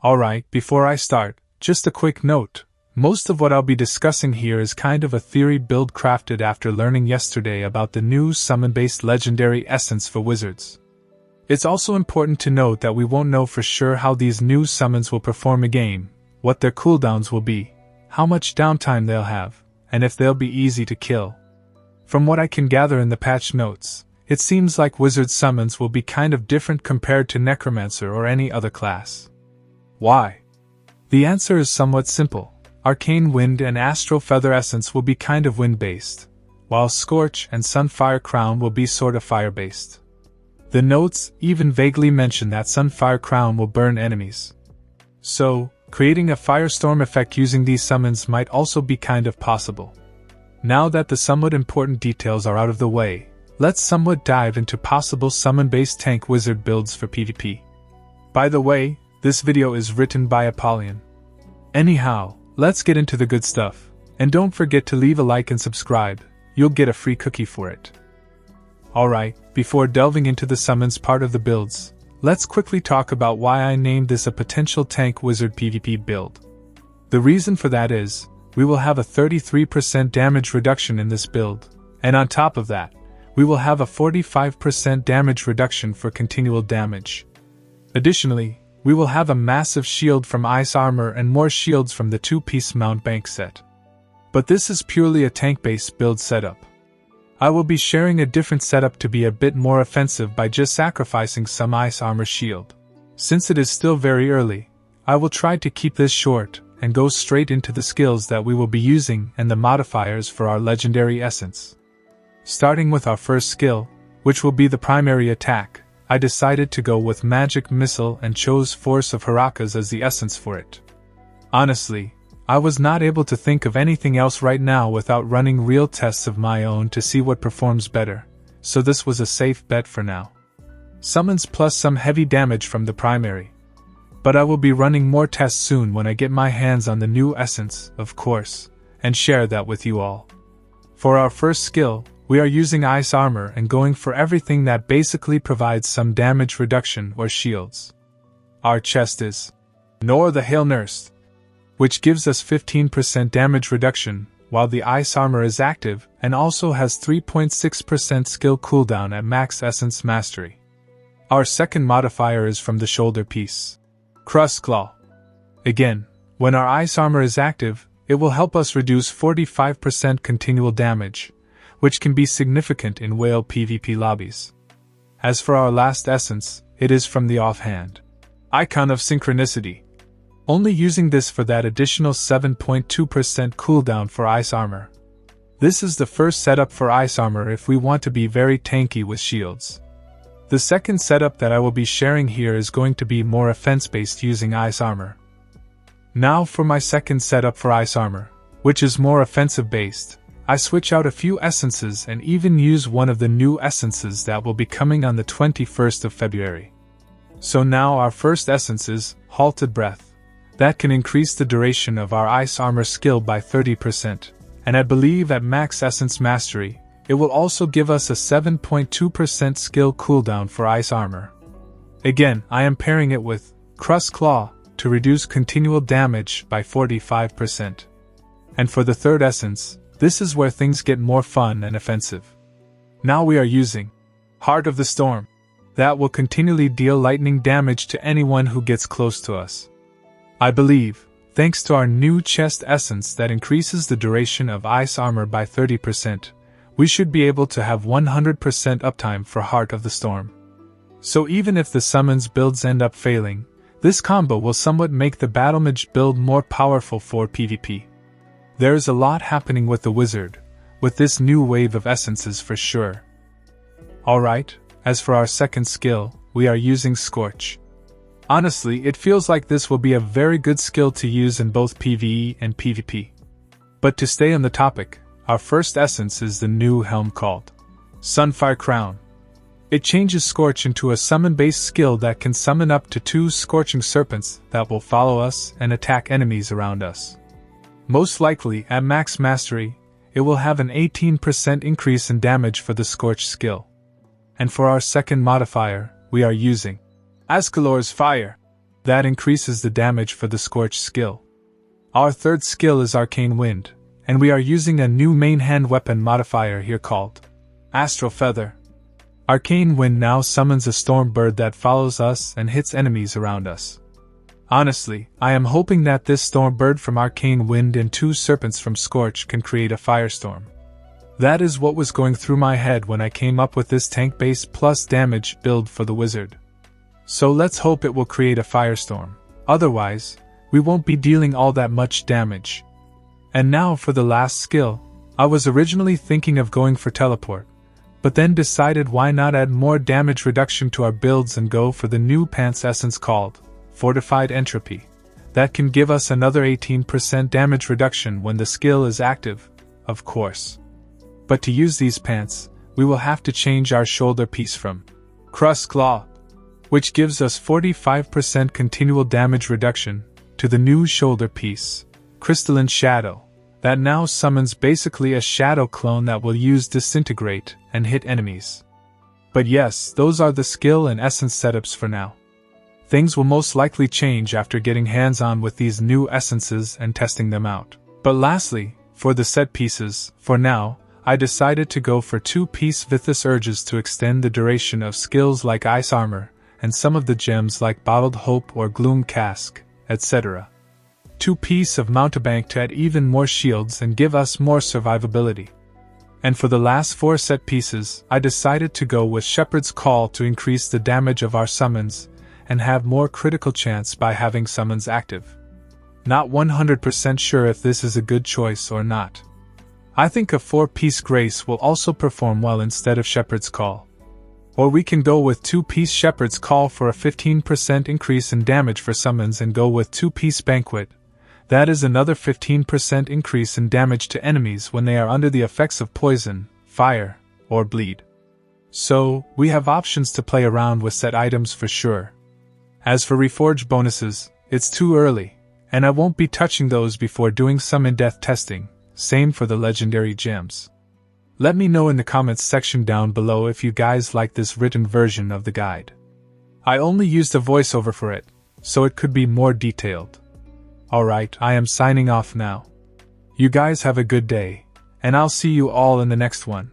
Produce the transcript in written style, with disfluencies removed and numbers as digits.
Alright, before I start, just a quick note. Most of what I'll be discussing here is kind of a theory build crafted after learning yesterday about the new summon-based legendary essence for wizards. It's also important to note that we won't know for sure how these new summons will perform a-game, what their cooldowns will be, how much downtime they'll have, and if they'll be easy to kill. From what I can gather in the patch notes, it seems like wizard summons will be kind of different compared to necromancer or any other class. Why? The answer is somewhat simple. Arcane Wind and Astral Feather Essence will be kind of wind-based, while Scorch and Sunfire Crown will be sort of fire-based. The notes even vaguely mention that Sunfire Crown will burn enemies. So, creating a Firestorm effect using these summons might also be kind of possible. Now that the somewhat important details are out of the way, let's somewhat dive into possible summon-based tank wizard builds for PvP. By the way, this video is written by Apollyon. Anyhow, let's get into the good stuff, and don't forget to leave a like and subscribe, you'll get a free cookie for it. Alright, before delving into the summons part of the builds, let's quickly talk about why I named this a potential tank wizard PvP build. The reason for that is, we will have a 33% damage reduction in this build, and on top of that, we will have a 45% damage reduction for continual damage. Additionally, we will have a massive shield from ice armor and more shields from the 2-piece mount bank set. But this is purely a tank-based build setup. I will be sharing a different setup to be a bit more offensive by just sacrificing some ice armor shield. Since it is still very early, I will try to keep this short and go straight into the skills that we will be using and the modifiers for our legendary essence. Starting with our first skill, which will be the primary attack, I decided to go with Magic Missile and chose Force of Harakas as the essence for it. Honestly, I was not able to think of anything else right now without running real tests of my own to see what performs better, so this was a safe bet for now. Summons plus some heavy damage from the primary. But I will be running more tests soon when I get my hands on the new essence, of course, and share that with you all. For our first skill, we are using ice armor and going for everything that basically provides some damage reduction or shields. Our chest is Nor the Hail Nurse, which gives us 15% damage reduction, while the ice armor is active and also has 3.6% skill cooldown at max essence mastery. Our second modifier is from the shoulder piece, Crust Claw. Again, when our ice armor is active, it will help us reduce 45% continual damage, which can be significant in whale PvP lobbies. As for our last essence, it is from the offhand Icon of Synchronicity. Only using this for that additional 7.2% cooldown for ice armor. This is the first setup for ice armor if we want to be very tanky with shields. The second setup that I will be sharing here is going to be more offense-based using ice armor. Now for my second setup for ice armor, which is more offensive-based. I switch out a few essences and even use one of the new essences that will be coming on the 21st of February. So now our first essence is Halted Breath. That can increase the duration of our ice armor skill by 30%, and I believe at max essence mastery, it will also give us a 7.2% skill cooldown for ice armor. Again, I am pairing it with Crust Claw to reduce continual damage by 45%. And for the third essence, this is where things get more fun and offensive. Now we are using Heart of the Storm. That will continually deal lightning damage to anyone who gets close to us. I believe, thanks to our new chest essence that increases the duration of ice armor by 30%, we should be able to have 100% uptime for Heart of the Storm. So even if the summons builds end up failing, this combo will somewhat make the Battlemage build more powerful for PvP. There is a lot happening with the wizard, with this new wave of essences for sure. Alright, as for our second skill, we are using Scorch. Honestly, it feels like this will be a very good skill to use in both PvE and PvP. But to stay on the topic, our first essence is the new helm called Sunfire Crown. It changes Scorch into a summon-based skill that can summon up to 2 scorching serpents that will follow us and attack enemies around us. Most likely, at max mastery, it will have an 18% increase in damage for the Scorch skill. And for our second modifier, we are using Ascalor's Fire. That increases the damage for the Scorch skill. Our third skill is Arcane Wind, and we are using a new main hand weapon modifier here called Astral Feather. Arcane Wind now summons a storm bird that follows us and hits enemies around us. Honestly, I am hoping that this storm bird from Arcane Wind and 2 serpents from Scorch can create a Firestorm. That is what was going through my head when I came up with this tank base plus damage build for the wizard. So let's hope it will create a Firestorm. Otherwise, we won't be dealing all that much damage. And now for the last skill. I was originally thinking of going for Teleport, but then decided why not add more damage reduction to our builds and go for the new pants essence called Fortified Entropy. That can give us another 18% damage reduction when the skill is active, of course. But to use these pants, we will have to change our shoulder piece from Crust Claw, which gives us 45% continual damage reduction, to the new shoulder piece, Crystalline Shadow, that now summons basically a shadow clone that will use Disintegrate and hit enemies. But yes, those are the skill and essence setups for now. Things will most likely change after getting hands-on with these new essences and testing them out. But lastly, for the set pieces, for now, I decided to go for 2-piece Vithus Urges to extend the duration of skills like Ice Armor, and some of the gems like Bottled Hope or Gloom Cask, etc. 2-piece of Mountebank to add even more shields and give us more survivability. And for the last 4 set pieces, I decided to go with Shepherd's Call to increase the damage of our summons, and have more critical chance by having summons active. Not 100% sure if this is a good choice or not. I think a 4-piece Grace will also perform well instead of Shepherd's Call. Or we can go with 2-piece Shepherd's Call for a 15% increase in damage for summons and go with 2-piece Banquet. That is another 15% increase in damage to enemies when they are under the effects of poison, fire, or bleed. So, we have options to play around with set items for sure. As for Reforge bonuses, it's too early, and I won't be touching those before doing some in-depth testing, same for the legendary gems. Let me know in the comments section down below if you guys like this written version of the guide. I only used a voiceover for it, so it could be more detailed. Alright, I am signing off now. You guys have a good day, and I'll see you all in the next one.